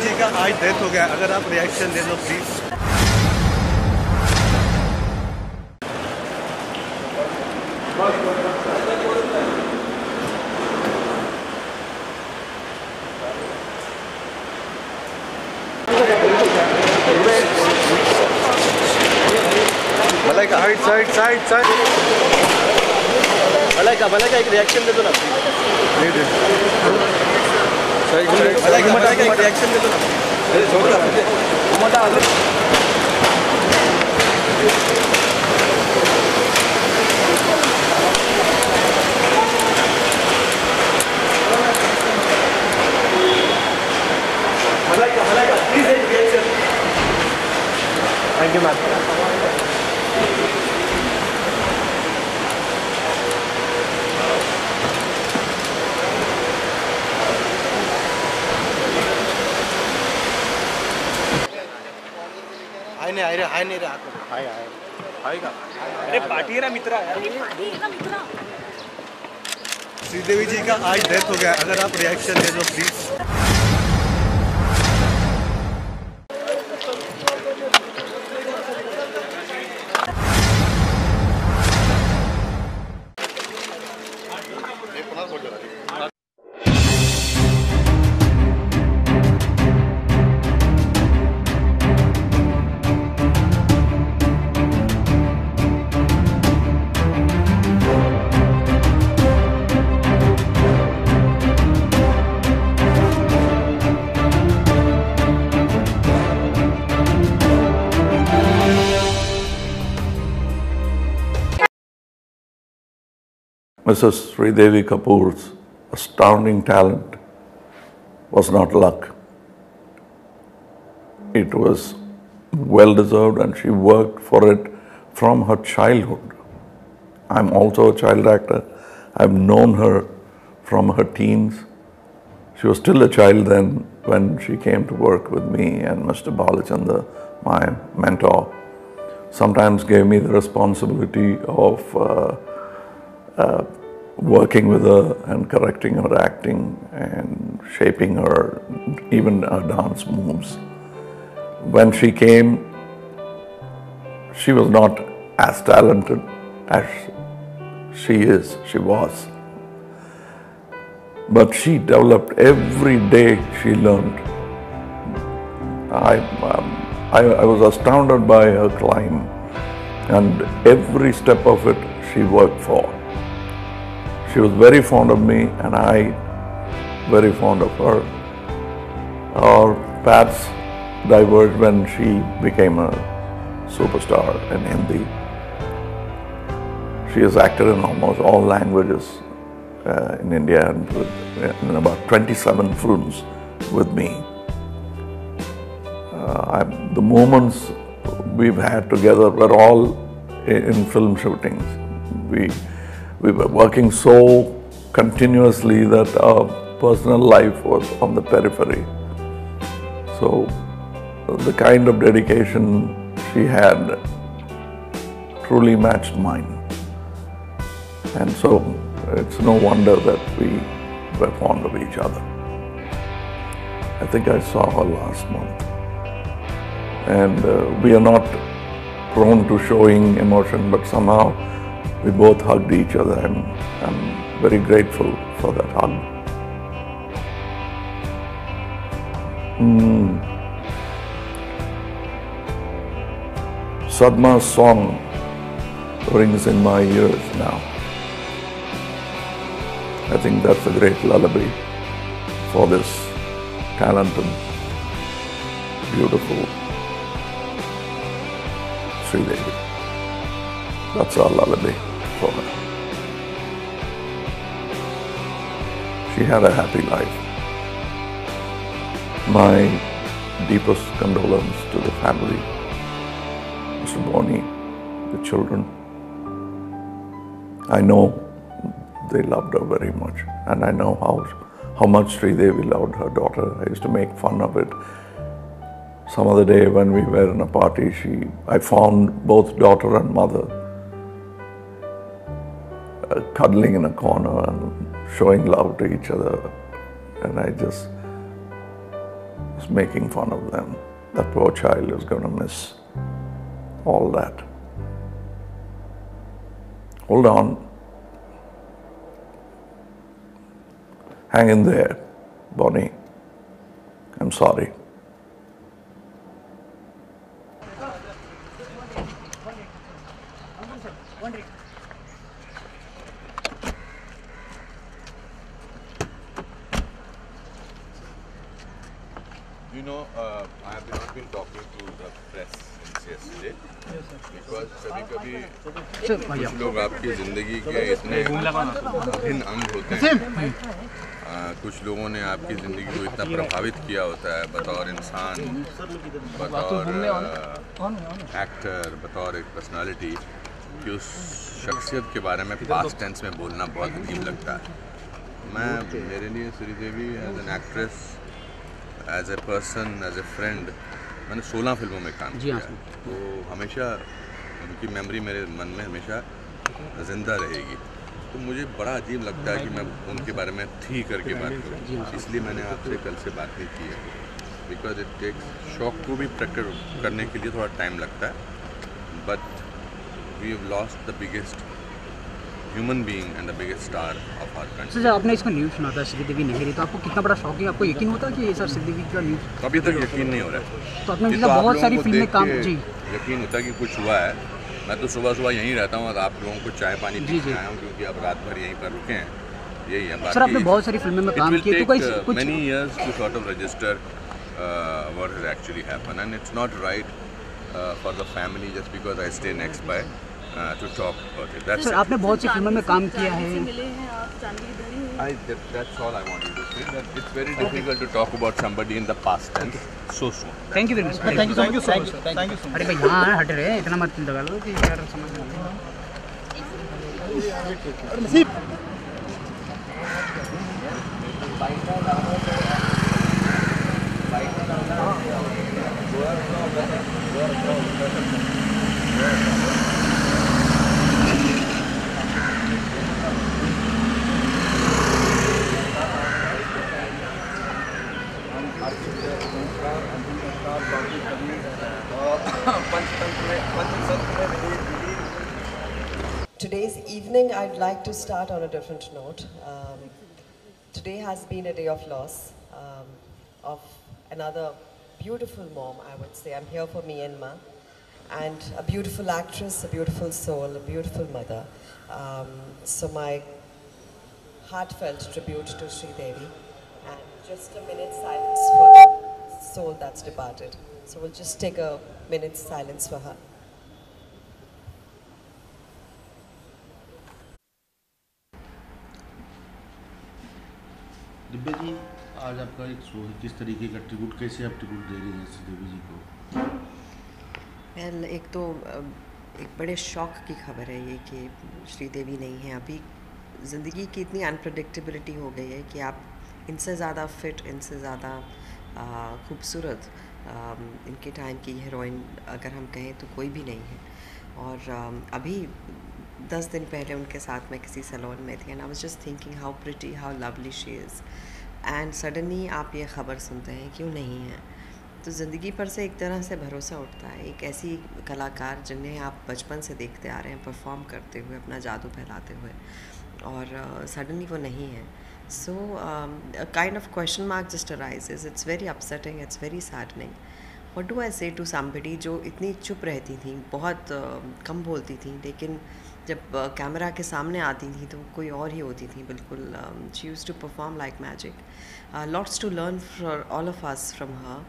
जी का आज डेथ हो गया, अगर आप रिएक्शन दे दो please. Malaika height side side side, Malaika एक रिएक्शन दे दो ना। दे दे मलाइका एक रिएक्शन दे दो ना। छोड़ मलाइका प्लीज एक रिएक्शन। Thank you ma'am. हाय नहीं रहा हाय का। अरे पार्टी है ना मित्रा यार, पार्टी है ना मित्रा। श्रीदेवी जी का आज डेथ हो गया, अगर आप रिएक्शन दे दो please. Mrs. Sridevi Kapoor's astounding talent was not luck. It was well deserved, and she worked for it from her childhood. I'm also a child actor. I've known her from her teens. She was still a child then when she came to work with me, and Mr. Balachandra, my mentor, sometimes gave me the responsibility of working with her and correcting her acting and shaping her, even her dance moves. When she came, she was not as talented as she was. But she developed every day she learned. I was astounded by her climb, and every step of it she worked for. She was very fond of me, and I very fond of her. Our paths diverged when she became a superstar in Hindi. She has acted in almost all languages in India, and in about 27 films with me. The moments we've had together were all in film shootings. We were working so continuously that our personal life was on the periphery. So the kind of dedication she had truly matched mine. And so it's no wonder that we were fond of each other. I think I saw her last month. And we are not prone to showing emotion, but somehow we both hugged each other. I'm very grateful for that hug. Sadma's song rings in my ears now. I think that's a great lullaby for this talented, beautiful Sridevi. That's our lullaby for her. She had a happy life. My deepest condolence to the family, Mr. Boni, the children. I know they loved her very much, and I know how much Sridevi loved her daughter. I used to make fun of it. Some other day when we were in a party, I found both daughter and mother cuddling in a corner and showing love to each other, and I just is making fun of them. That poor child is going to miss all that. Hold on. Hang in there, Bonnie. I'm sorry. You know, I have not been talking to the press since yesterday. Yes, sir. Because कभी-कभी कुछ लोग आपकी ज़िंदगी के इतने भिन्न अंग होते हैं, कुछ लोगों ने आपकी ज़िंदगी को इतना प्रभावित किया होता है बतौर इंसान, बतौर एक्टर, बतौर एक पर्सनालिटी, कि उस शख्सियत के बारे में पास्ट टेंस में बोलना बहुत अजीब लगता है। मेरे लिए Sridevi as an actress, as a person, as a friend, मैंने 16 फिल्मों में काम किया है, तो हमेशा उनकी मेमोरी मेरे मन में हमेशा ज़िंदा रहेगी। तो मुझे बड़ा अजीब लगता है कि मैं उनके बारे में थी करके बात करूँ, इसलिए मैंने आपसे कल से बात नहीं की है। बिकॉज इट टेक्स शौक को भी प्रकट करने के लिए थोड़ा टाइम लगता है, but we have lost the biggest human being and the biggest star of our country. Sir, आपने इसका न्यूज़ सुना था श्रीदेवी नहीं रही, तो आपको कितना बड़ा शौक है? आपको यकीन होता है कि ये सर श्रीदेवी का न्यूज़? अभी तक यकीन नहीं हो रहा है। तो आपने मतलब बहुत सारी फिल्में काम जी यकीन होता है कि कुछ हुआ है। मैं तो सुबह सुबह यहीं रहता हूँ और आप लोगों को चाय पानी पीने आया हूँ, क्योंकि आप रात भर यहीं पर रुके हैं, यही है। सर, आपने बहुत सारी फिल्में में काम किया, तो कुछ many years to sort of register what has actually happened, and it's not right for the family just because I stay next by to talk about it. That's sir, आपने बहुत सी फिल्मों में काम किया है। That's all I wanted to say. That it's very difficult to talk about somebody in the past tense so soon. Thank you very much. Thank you so much. Thank you. अरे भाई, यहाँ हट रहे हैं, इतना मत लगा लो कि यार समझ नहीं। Today's evening, I'd like to start on a different note. Today has been a day of loss of another beautiful mom, I would say. I'm here for Myanmar, and a beautiful actress, a beautiful soul, a beautiful mother. So my heartfelt tribute to Sridevi, and just a minute's silence for the soul that's departed. So we'll just take a minute's silence for her. Divya ji, आज आपका एक show है, किस तरीके का tribute, कैसे आप tribute दे रही हैं श्रीदेवी जी को? वेल, एक तो एक बड़े शौक की खबर है ये कि श्रीदेवी नहीं है। अभी ज़िंदगी की इतनी अनप्रडिक्टेबिलिटी हो गई है कि आप इनसे ज़्यादा फिट, इनसे ज़्यादा खूबसूरत इनके टाइम की हीरोइन अगर हम कहें तो कोई भी नहीं है। और अभी 10 दिन पहले उनके साथ मैं किसी सैलून में थी, and I was just thinking how pretty, how lovely she is, and suddenly आप ये ख़बर सुनते हैं क्यों नहीं है, तो ज़िंदगी पर से एक तरह से भरोसा उठता है। एक ऐसी कलाकार जिन्हें आप बचपन से देखते आ रहे हैं परफॉर्म करते हुए, अपना जादू फैलाते हुए, और सडनली वो नहीं है। So kind of question mark just arises. It's very upsetting, it's very saddening. What do I से टू समबडी जो इतनी चुप रहती थी, बहुत कम बोलती थी, लेकिन जब कैमरा के सामने आती थी तो कोई और ही होती थी बिल्कुल। She used to perform like magic. Lots to learn for all of us from her,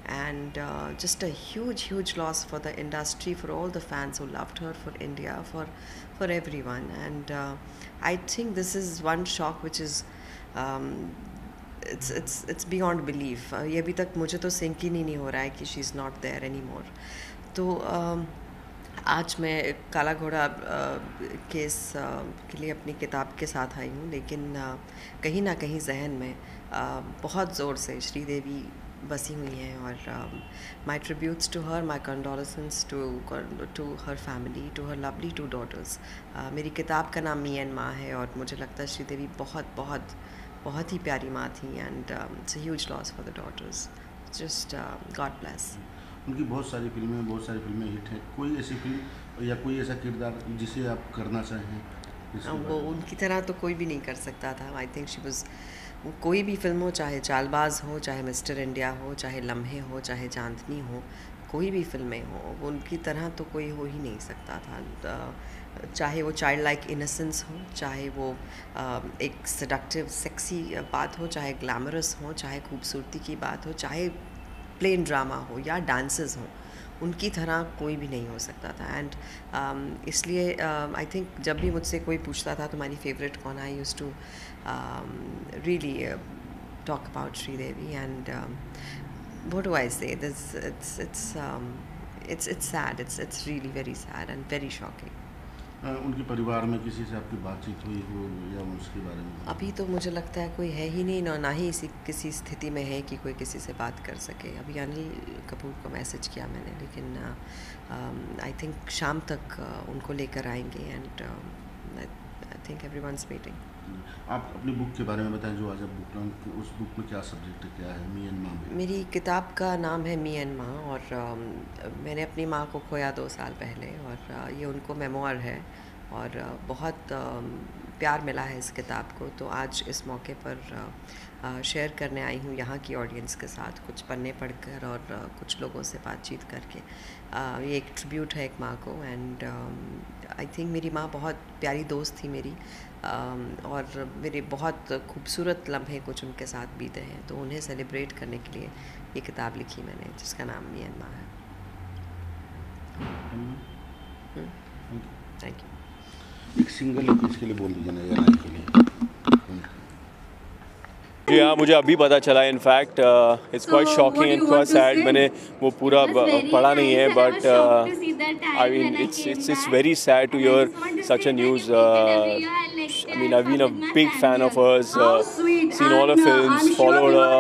and just a huge loss for the industry, for all the fans who loved her, for India, for everyone. And I think this is one shock which is it's beyond belief. ये अभी तक मुझे तो sink ही नहीं हो रहा है कि she is not there anymore. तो आज मैं काला घोड़ा केस के लिए अपनी किताब के साथ आई हूँ, लेकिन कहीं ना कहीं जहन में बहुत ज़ोर से श्रीदेवी बसी हुई हैं। और my tributes to her, my condolences to her family, to her lovely 2 daughters. मेरी किताब का नाम मी एंड माँ है, और मुझे लगता है श्रीदेवी बहुत बहुत बहुत ही प्यारी माँ थी, and it's a huge loss for the daughters. just God bless. उनकी बहुत सारी फिल्में हिट हैं, कोई ऐसी फिल्म या कोई ऐसा किरदार जिसे आप करना चाहें? वो उनकी तरह तो कोई भी नहीं कर सकता था. आई थिंक शी वाज, कोई भी फिल्म हो, चाहे चालबाज हो, चाहे मिस्टर इंडिया हो, चाहे लम्हे हो, चाहे चांदनी हो, कोई भी फिल्में हो, वो उनकी तरह तो कोई हो ही नहीं सकता था. चाहे वो चाइल्ड लाइक इनोसेंस हो, चाहे वो एक सेडक्टिव सेक्सी बात हो, चाहे ग्लैमरस हो, चाहे खूबसूरती की बात हो, चाहे प्लेन ड्रामा हो या डांसेस हो, उनकी तरह कोई भी नहीं हो सकता था. एंड इसलिए आई थिंक जब भी मुझसे कोई पूछता था तुम्हारी फेवरेट कौन, I used to really talk about Sridevi. And what do I say, this it's sad, it's really very sad and very shocking. उनके परिवार में किसी से आपकी बातचीत हुई हो या उसके बारे में? अभी तो मुझे लगता है कोई है ही नहीं, ना ही किसी स्थिति में है कि कोई किसी से बात कर सके. अभी अनिल कपूर को मैसेज किया मैंने, लेकिन आई थिंक शाम तक उनको लेकर आएंगे. And I think everyone's waiting. आप अपनी बुक के बारे में बताएं जो आज आप बुक लॉन्च, उस बुक में क्या सब्जेक्ट है, क्या है? मी एंड माँ. मेरी किताब का नाम है मी एंड माँ, और मैंने अपनी माँ को खोया 2 साल पहले, और ये उनको मेमोयर है, और बहुत प्यार मिला है इस किताब को. तो आज इस मौके पर शेयर करने आई हूँ यहाँ की ऑडियंस के साथ, कुछ पन्ने पढ़कर और कुछ लोगों से बातचीत करके. ये एक ट्रिब्यूट है एक माँ को. एंड आई थिंक मेरी माँ बहुत प्यारी दोस्त थी मेरी, और मेरे बहुत खूबसूरत लम्हे कुछ उनके साथ बीते हैं. तो उन्हें सेलिब्रेट करने के लिए ये किताब लिखी मैंने, जिसका नाम मी एंड माँ है. Thank you. एक सिंगल इसके लिए बोल दीजिए ना, या के लिए. जी हाँ, मुझे अभी पता चला. In fact it's quite shocking and quite sad. मैंने वो पूरा पढ़ा नहीं है, but I mean it's very sad to hear such a news. I mean, I've been a big fan of hers, seen all her films, followed her.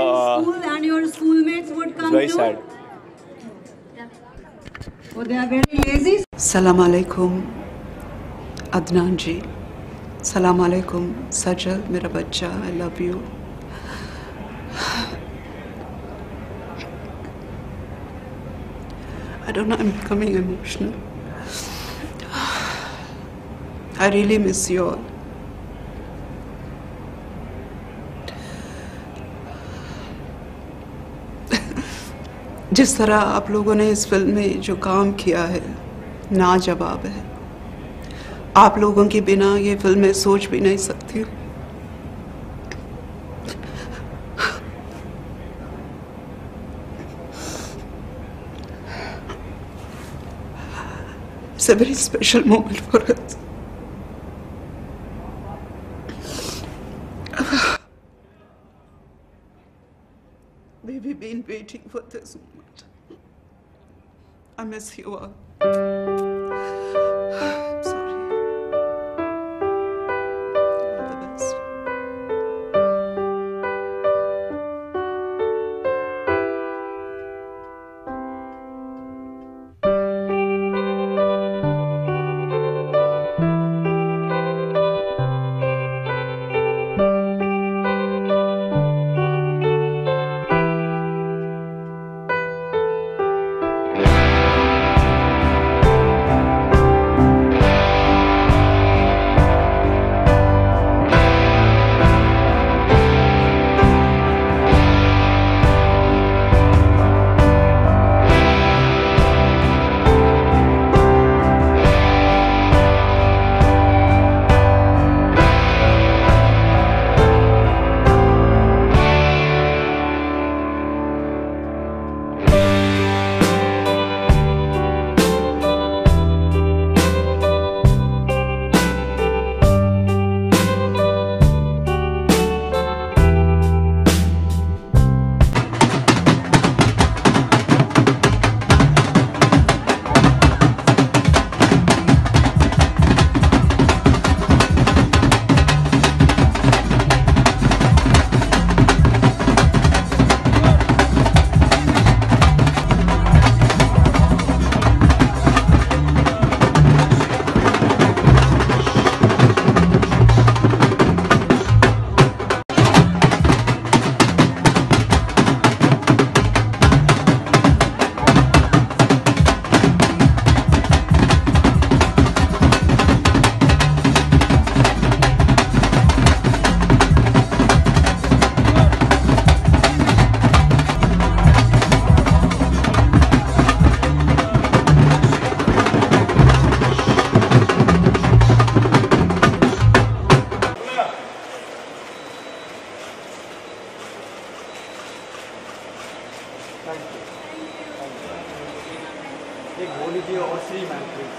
It's very sad. Salam alaikum, Adnan ji. Salam alaikum, Sajal, mera bachcha. I love you. I don't know, I'm becoming emotional. I really miss you all. जिस तरह आप लोगों ने इस film में जो काम किया है, नाजवाब है. आप लोगों के बिना ये फिल्म मैं सोच भी नहीं सकती. It's a very special moment for us. We've been waiting for this moment. I miss you all. I'm sorry. All the best. एक बोली थी और सी मैन प्लीज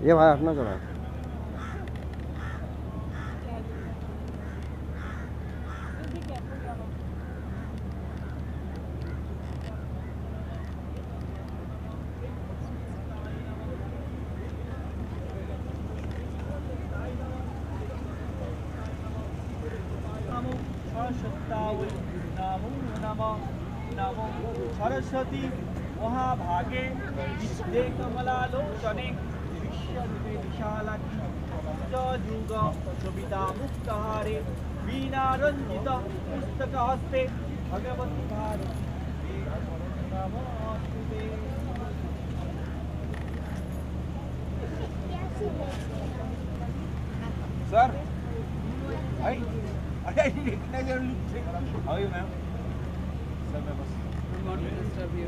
ये भाई अपना चला सरस्वती महाभागे विद्ये कमलालोचने विशालाक्षी जुग सुविधा मुक्तहारे वीणारंजित पुस्तकहस्ते भगवती भारती नमोस्तुते। Sir, I recognize your look. How are you, ma'am? Sir, मैं बस. Good morning, disturb you.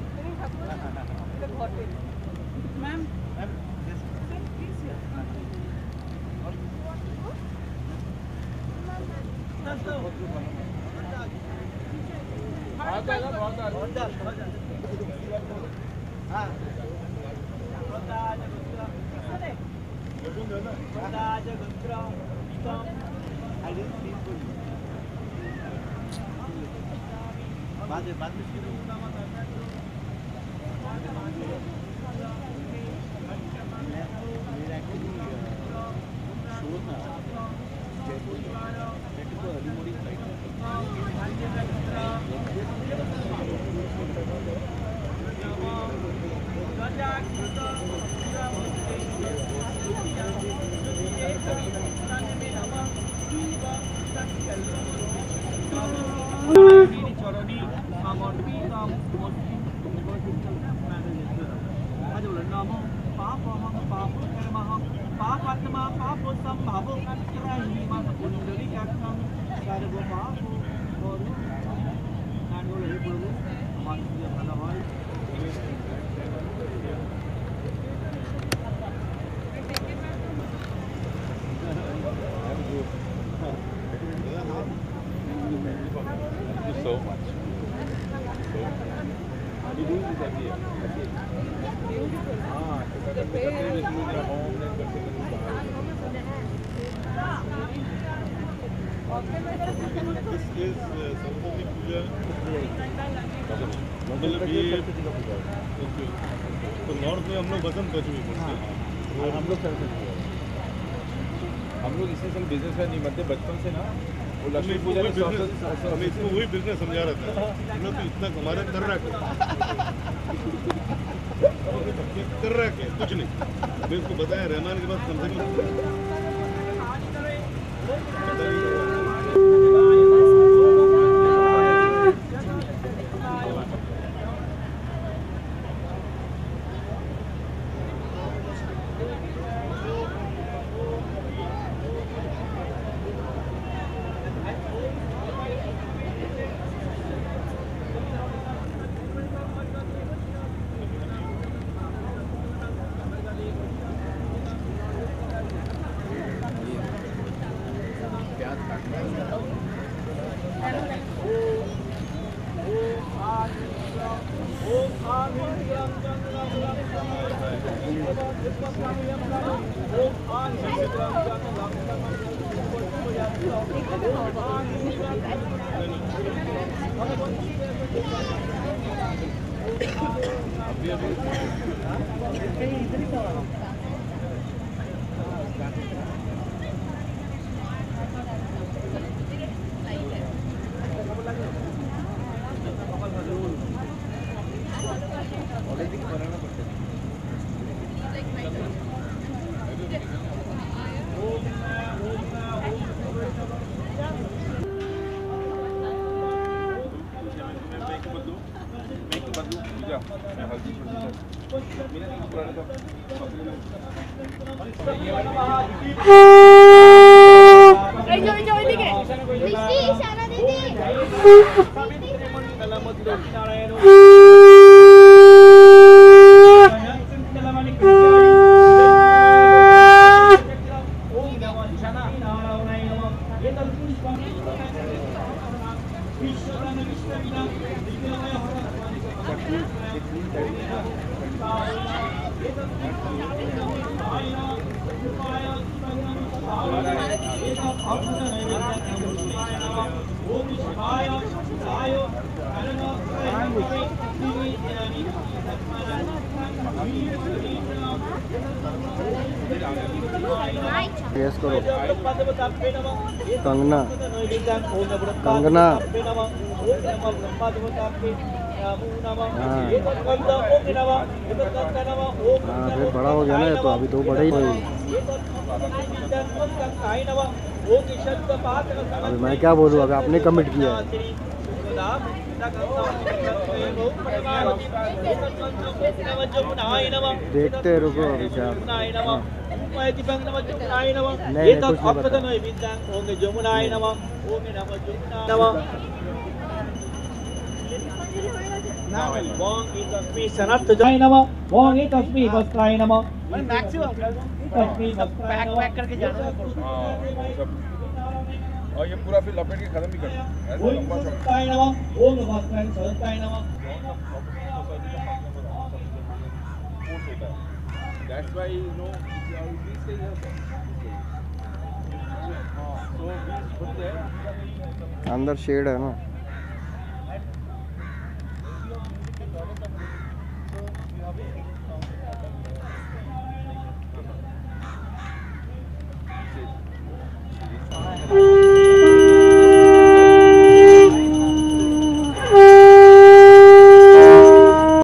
Ma'am. Ma'am, yes. Sir, please. मतलब ये तो नॉर्थ में हम लोग बसंत पंचमी करते हैं और हम लोग इससे सब बिजनेस का नहीं बनते बचपन से ना वो लक्ष्मी पूजा में हमें इसको वही बिजनेस समझा रहा था हम लोग तो इतना हमारे कर रहा है कुछ नहीं मैं उसको बताया रहमान के बाद कम से कम यस करो कंगना कंगना हाँ फिर बड़ा हो गया ना तो अभी तो बड़ा ही अभी मैं क्या बोलूँ अभी आपने कमिट किया है देखते रुको अभी क्या और ये पूरा फिर लपेट के खत्म भी कर दो ऐसा लंबा shot that's why you know these things happen so these होते हैं अंदर शेड है ना